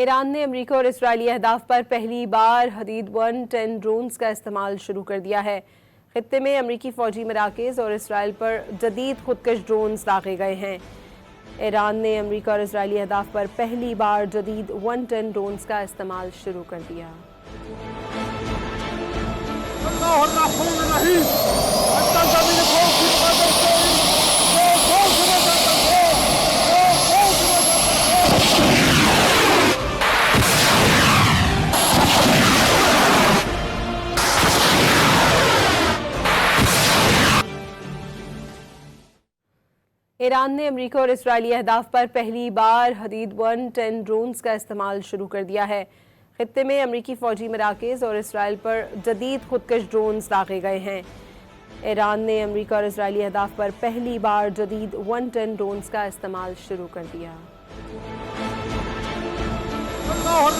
ایران نے امریکہ اور اسرائیلی اہداف پر پہلی بار حدید 110 ڈرونز کا استعمال شروع کر دیا ہے۔ خطے میں امریکی فوجی مراکز اور اسرائیل پر جدید خودکش ڈرونز داغے گئے ہیں۔ ایران نے امریکہ اور اسرائیلی اہداف پر پہلی بار جدید 110 ڈرونز کا استعمال شروع کر دیا۔ ایران نے امریکہ اور اسرائیلی اہداف پر پہلی بار حدید 110 ڈرونز کا استعمال شروع کر دیا ہے۔ خطے میں امریکی فوجی مراکز اور اسرائیل پر جدید خودکش ڈرونز داغے گئے ہیں۔ ایران نے امریکہ اور اسرائیلی اہداف پر پہلی بار جدید 110 ڈرونز کا استعمال شروع کر دیا۔ اللہ